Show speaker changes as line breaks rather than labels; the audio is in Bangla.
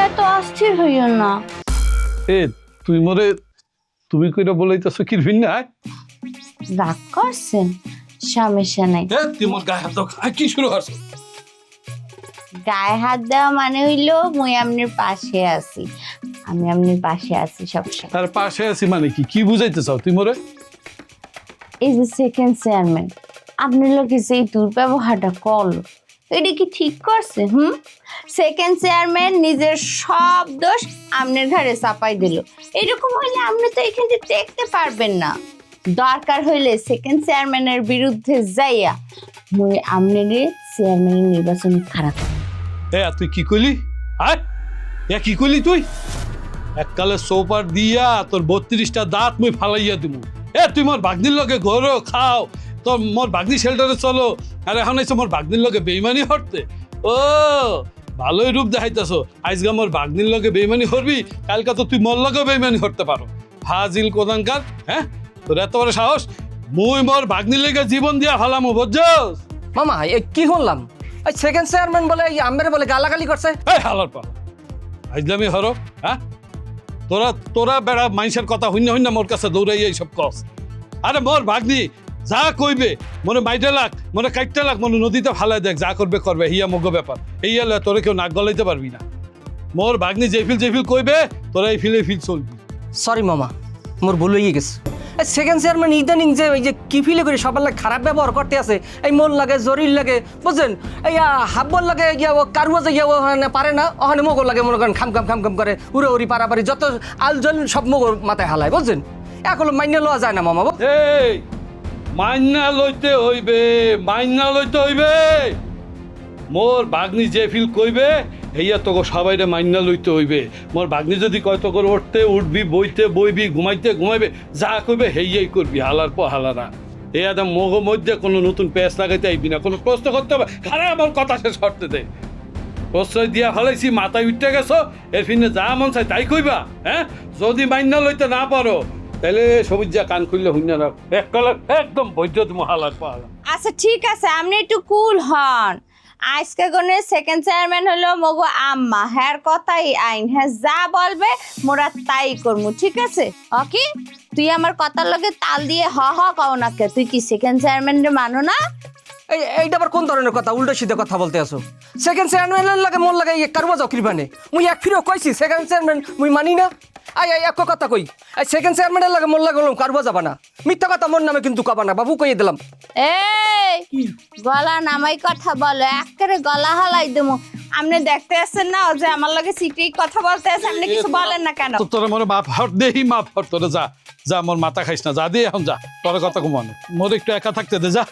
এত অস্থির হইও না।
এ তুই মরে তুমি কইরা বলাইতেছো কি ভিন্ন আয়
রাগ করছেন? সমস্যা নাই।
এ তুই মোর গায়ে হাত দাও কি শুরু করছ
গায়ে হাত দেওয়া মানে হইলো মুই আপনার পাশে আছি, আমি আপনার পাশে আছি সবসময়।
তার পাশে আছি মানে কি কি বুঝাইতে চাও তুই মরে
এই যে সেকেন্ড চেয়ারম্যান আপনার লোকে যে দুর্ব্যবহারটা করলো এটা কি ঠিক করছে? সেকেন্ড চেয়ারম্যান নিজের সব দোষ আপনার ঘাড়ে চাপাই দিল। এরকম হইলে আপনি তো এখান থেকে দেখতে পারবেন না। দরকার হইলে সেকেন্ড চেয়ারম্যানের বিরুদ্ধে যাইয়া মুই আপনার চেয়ারম্যানের নির্বাচন খারাপ।
এ তুই কি কইলি আয় এ কি কইলি তুই এককালে সোপার দিয়া তোর 32টা দাঁত মুই ফালাইয়া দিমু। এ তুই মোর বাগনির লগে ঘরো খাও তোর মোর বাগনি শেল্টারে চলো আর এখন এসে মোর বাগনির লগে বেইমানি হরতে। ও ভালোই রূপ দেখাইতেছো আজকে মোর বাগনির লগে বেইমানি হরবি কালকে তো তুই মোর লগে বেইমানি হরতে পারো। ফাজিল কোদানকার হ্যাঁ তোর এত বড় সাহস মুই মোর বাগনির লগে জীবন দিয়া ফালামু বুঝছস?
মামা এ কি শুনলাম এই সেকেন্ড চেয়ারম্যান বলে আমের বলে গালাগালি করছে।
এই হালার পা আইজলামি হরো হ্যাঁ তোরা তোরা বেড়া মানুষের কথা হইনা হইনা মোর কাছে দৌড়াই এইসব কস। আরে মোর ভাগ্নি যা কইবে মনে মাইটে লাগ মনে কাইটটা লাগ মনে নদীতে ফালাই দেখ যা করবে করবে হিয়া মগ ব্যাপার এইয়া লয় তোরে কেউ নাক গলাইতে পারবি না। মোর ভাগ্নি যে ফিল কইবে তোরা এই ফিল চলবি।
সরি মামা মোর ভুল হয়ে গেছে। এই সেকেন্ড চেয়ারম্যান ইদানিং যে ওই যে কি ফিলে করে সবার লাগে খারাপ ব্যবহার করতে আছে এই মন লাগে জরির লাগে বুঝছেন এই হাব্বর লাগে গিয়া ও কারুয়া যে গিয়া ওখানে পারে না ওখানে মগর লাগে মনে করেন খাম খাম করে উড়ে উড়ি পারাপারি যত আলজল সব মগর মাথায় হালায় বুঝছেন এখন মাইনে লওয়া যায় না মামা।
এই মাইনা লইতে হইবে মোর বাগনি যে ফিল কইবে হেইয়া তোকে সবাইরে মাইনা লইতে হইবে। মোর বাগনি যদি কয় তোকে উঠতে উঠবি বইতে বইবি ঘুমাইবে যা কইবে হেইয়াই করবি হালার পর হালারা। এই আদম মগ মধ্যে কোনো নতুন পেঁচ লাগাইতে আইবি না কোনো প্রশ্ন করতে হবে খারে আমার কথা শেষ করতে দে। প্রশ্রয় দিয়া ফেলাইছি মাথায় উঠতে গেছো এর ফিনে যা মন চাই তাই কইবা। হ্যাঁ যদি মাইনা লইতে না পারো তাহলে সবুজ যা কান খুললে হুইনা রাখ একদম বৈদ্য তুমি হালার পর হালা।
আচ্ছা ঠিক আছে আপনি একটু কুল হন। আজকে গনে সেকেন্ড চেয়ারম্যান হলো মগো আম্মা হ্যার কথাই আইন হ্যাঁ যা বলবে মোরা তাই করমু ঠিক আছে। ওকে তুই আমার কথার লগে তাল দিয়ে হ কও না কে তুই কি সেকেন্ড চেয়ারম্যান রে মানো না?
এইটা আবার কোন ধরনের কথা উল্টো সিধে কথা বলতে আসো। সেকেন্ড চেয়ারম্যানের লাগে মন লাগে কারুয়া যাও কৃপানে মুই এক ফিরেও কইছি সেকেন্ড চেয়ারম্যান মুই মানি না। এক কথা কই সেকেন্ড চেয়ারম্যানের লাগে মন লাগে কারুয়া যাবা না মিথ্যা কথা মন নামে কিন্তু কবা না বাবু কইয়ে দিলাম।
এই গলা নামাই কথা বলো একেবারে গলা হালাই দেবো। আপনি দেখতে আসছেন না যে আমার লগে সিটি কথা বলতে আছে আপনি কিছু বলেন না কেন?
তোরা মোরে মাফ হর দেহি মাফ হর তোরা যা যা মোর মাথা খাইস না যা দিয়ে এখন যা তোর কথা কমানো মোর একটু একা থাকতে দে যা।